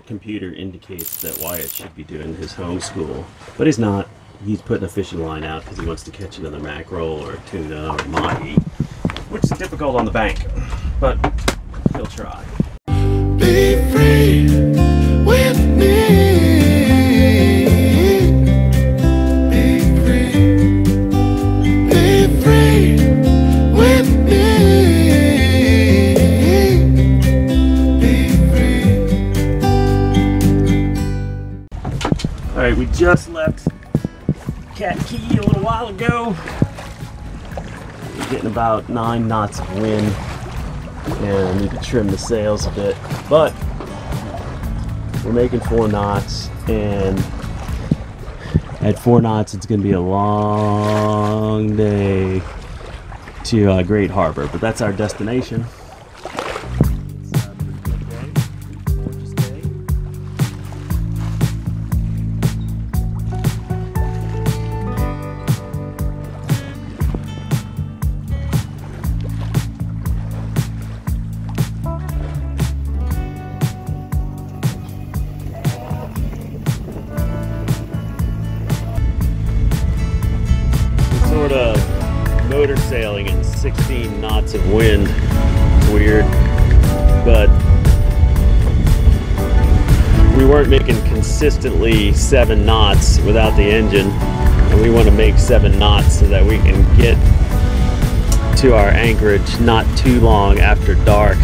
computer indicates that Wyatt should be doing his homeschool, but he's not. He's putting a fishing line out because he wants to catch another mackerel or tuna or mahi, which is difficult on the bank, but he'll try. Be free with me. Be free. Be free with me. Be free. All right, we just left Cat Key a little while ago. We're getting about 9 knots of wind, and I need to trim the sails a bit, but we're making 4 knots, and at 4 knots it's going to be a long day to Great Harbor, but that's our destination. Sort of motor sailing in 16 knots of wind. It's weird, but we weren't making consistently 7 knots without the engine, and we want to make 7 knots so that we can get to our anchorage not too long after dark.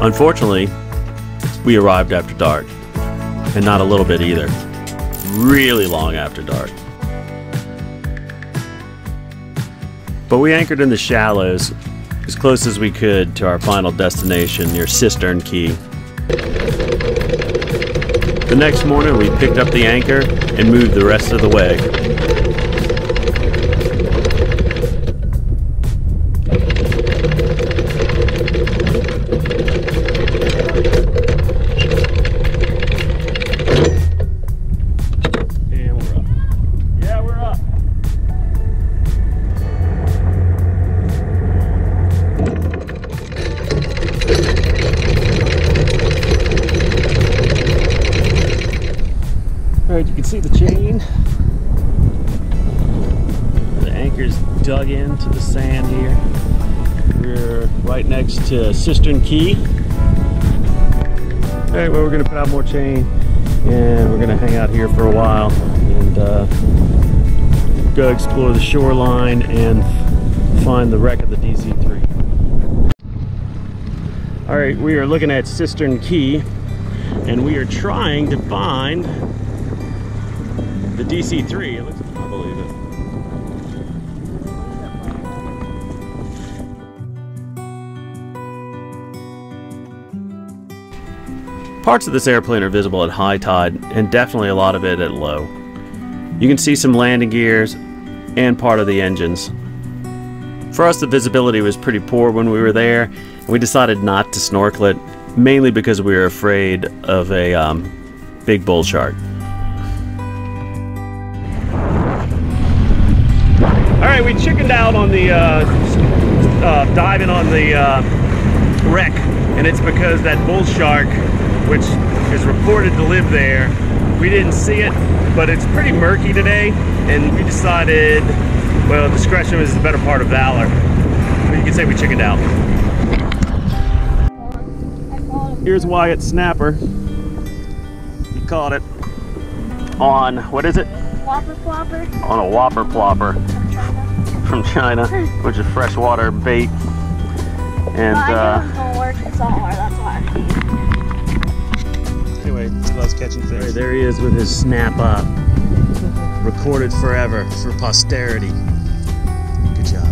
Unfortunately, we arrived after dark. And not a little bit either. Really long after dark. But we anchored in the shallows as close as we could to our final destination near Cistern Key. The next morning we picked up the anchor and moved the rest of the way. Alright, you can see the chain. The anchor's dug into the sand here. We're right next to Cistern Key. Alright, well, we're going to put out more chain and we're going to hang out here for a while and go explore the shoreline and find the wreck of the DC-3. Alright, we are looking at Cistern Key and we are trying to find the DC-3. It looks, I believe it. Parts of this airplane are visible at high tide, and definitely a lot of it at low. You can see some landing gears and part of the engines. For us, the visibility was pretty poor when we were there, and we decided not to snorkel it, mainly because we were afraid of a big bull shark. Alright, we chickened out on the diving on the wreck, and it's because that bull shark, which is reported to live there, we didn't see it, but it's pretty murky today, and we decided, well, discretion is the better part of valor. But you can say we chickened out. Here's Wyatt's snapper. He caught it on, what is it? Whopper plopper. On a whopper plopper. From China, which is freshwater bait, and don't work in saltwater, that's why. Anyway, he loves catching fish. Right, there he is with his snap up, recorded forever for posterity. Good job.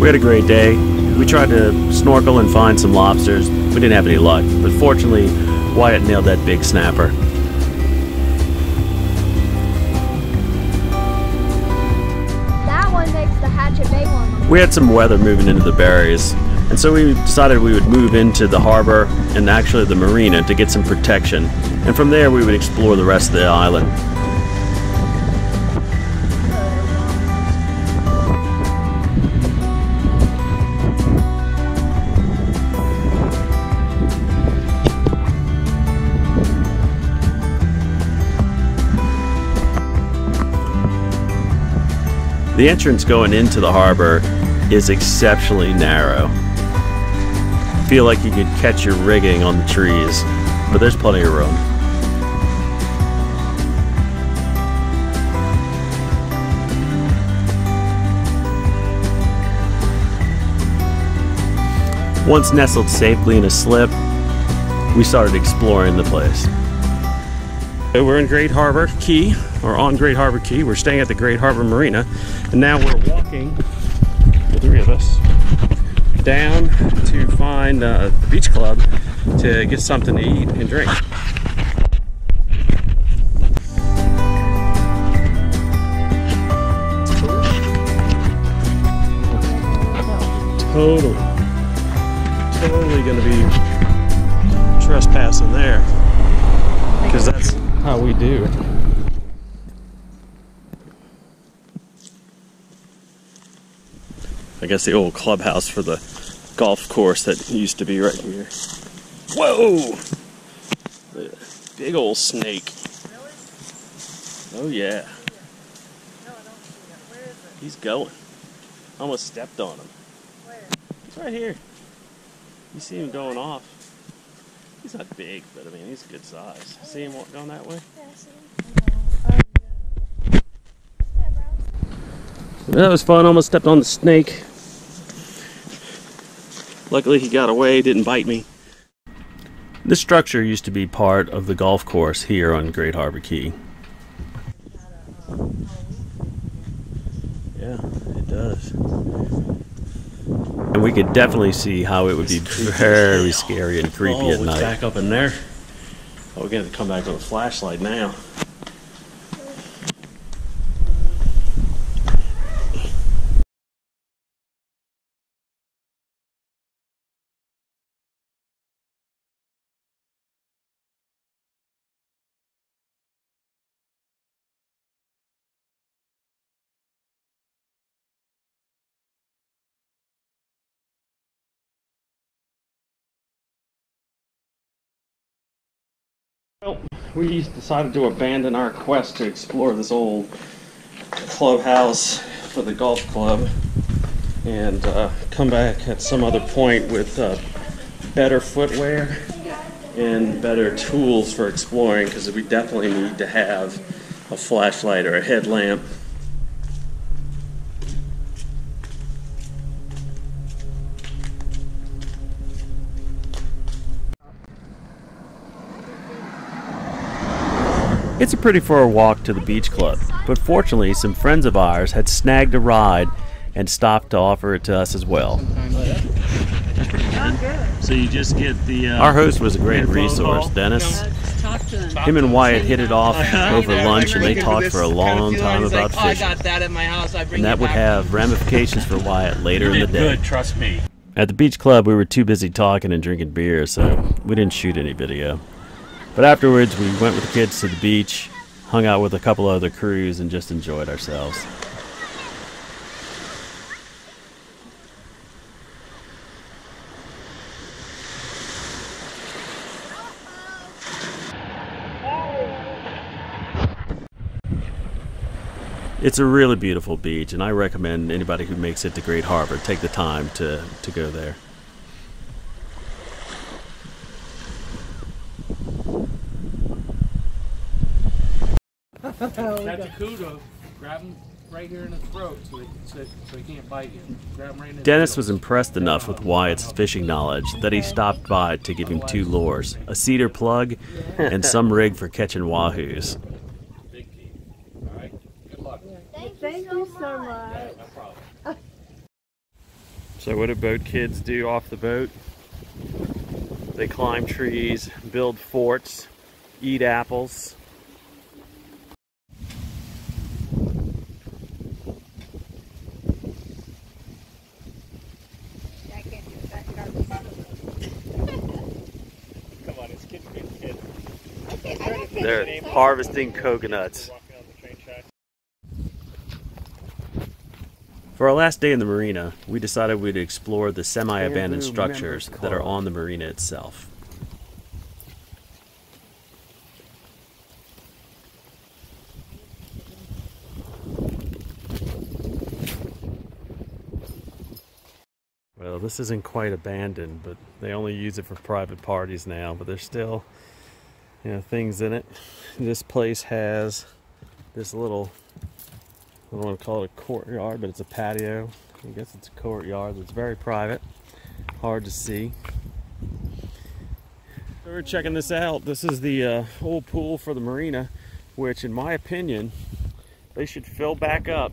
We had a great day. We tried to snorkel and find some lobsters. We didn't have any luck, but fortunately, Wyatt nailed that big snapper. We had some weather moving into the berries, and so we decided we would move into the harbor and actually the marina to get some protection, and from there we would explore the rest of the island. The entrance going into the harbor is exceptionally narrow. Feel like you could catch your rigging on the trees, but there's plenty of room. Once nestled safely in a slip, we started exploring the place. So we're in Great Harbor Key, or on Great Harbor Key. We're staying at the Great Harbor Marina, and now we're walking, the three of us, down to find the beach club to get something to eat and drink. Totally gonna be trespassing there, because that's how we do. I guess the old clubhouse for the golf course that used to be right here. Whoa! Big old snake. Oh yeah. He's going. Almost stepped on him. He's right here. You see him going off. He's not big, but I mean, he's a good size. See him going that way? Yeah, I see. That was fun. Almost stepped on the snake. Luckily he got away, didn't bite me. This structure used to be part of the golf course here on Great Harbor Key. Yeah, it does. And we could definitely see how it would be very scary and creepy at night. Back up in there. Oh, we're gonna come back with a flashlight now. Well, we decided to abandon our quest to explore this old clubhouse for the golf club and come back at some other point with better footwear and better tools for exploring, because we definitely need to have a flashlight or a headlamp. It's a pretty far walk to the beach club, but fortunately some friends of ours had snagged a ride and stopped to offer it to us as well. So you just get the... Our host was a great resource, Dennis. Him and Wyatt hit it off over lunch, and they talked for a long time about fishing. I got that at my house. And that would have ramifications for Wyatt later in the day. Good, trust me. At the beach club, we were too busy talking and drinking beer, so we didn't shoot any video. But afterwards, we went with the kids to the beach, hung out with a couple other crews, and just enjoyed ourselves. It's a really beautiful beach, and I recommend anybody who makes it to Great Harbor take the time to go there. Catch a kudo, grab him right here in the throat so he can't bite you. Grab him right in the Dennis throat. was impressed enough with Wyatt's fishing knowledge that he stopped by to give him 2 lures, a cedar plug and some rig for catching wahoos. Big key. All right. Good luck. Thank you so much. No problem. So what do boat kids do off the boat? They climb trees, build forts, eat apples. They're harvesting coconuts. For our last day in the marina, we decided we'd explore the semi-abandoned structures that are on the marina itself. So this isn't quite abandoned, but they only use it for private parties now, but there's still, you know, things in it. This place has this little, I don't want to call it a courtyard, but it's a patio. I guess it's a courtyard that's very private, hard to see. So we're checking this out. This is the old pool for the marina, which in my opinion, they should fill back up,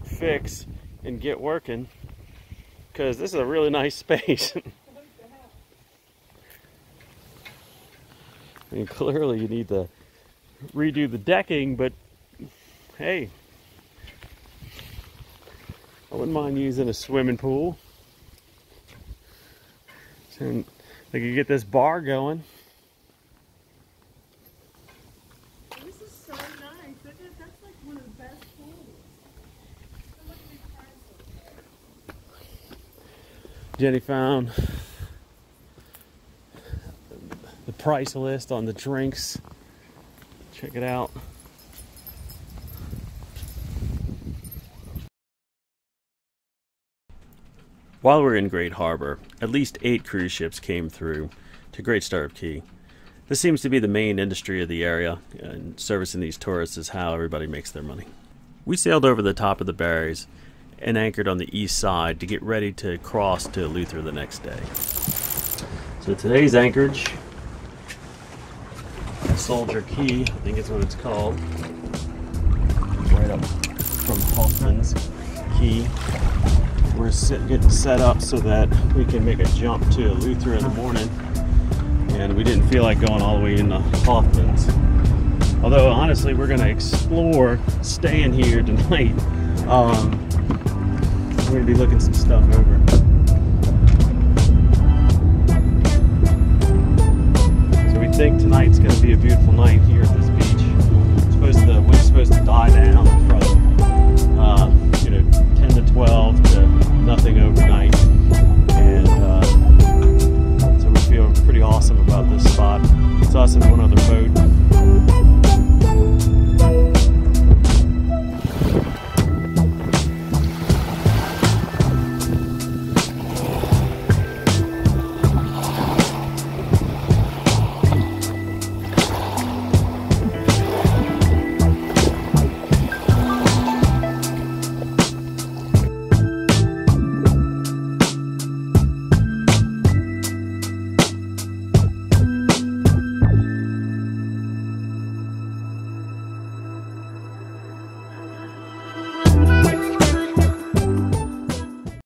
fix, and get working, because this is a really nice space. I mean, clearly you need to redo the decking, but hey, I wouldn't mind using a swimming pool. So they could get this bar going. This is so nice. That's like one of the best pools. Look at these prices. Jenny found the price list on the drinks. Check it out. While we're in Great Harbor, at least 8 cruise ships came through to Great Stirrup Cay. This seems to be the main industry of the area, and servicing these tourists is how everybody makes their money. We sailed over the top of the Barrys and anchored on the east side to get ready to cross to Eleuthera the next day. So today's anchorage, Soldier Key, I think is what it's called, right up from Hoffman's Key. We're getting set up so that we can make a jump to Eleuthera in the morning, and we didn't feel like going all the way into Hoffman's. Although honestly, we're going to explore staying here tonight. We're going to be looking some stuff over. So we think tonight's going to be a beautiful night here at this beach. The wind's supposed to die down from 10 to 12 to nothing overnight, and so we feel pretty awesome about this spot. It's us and one other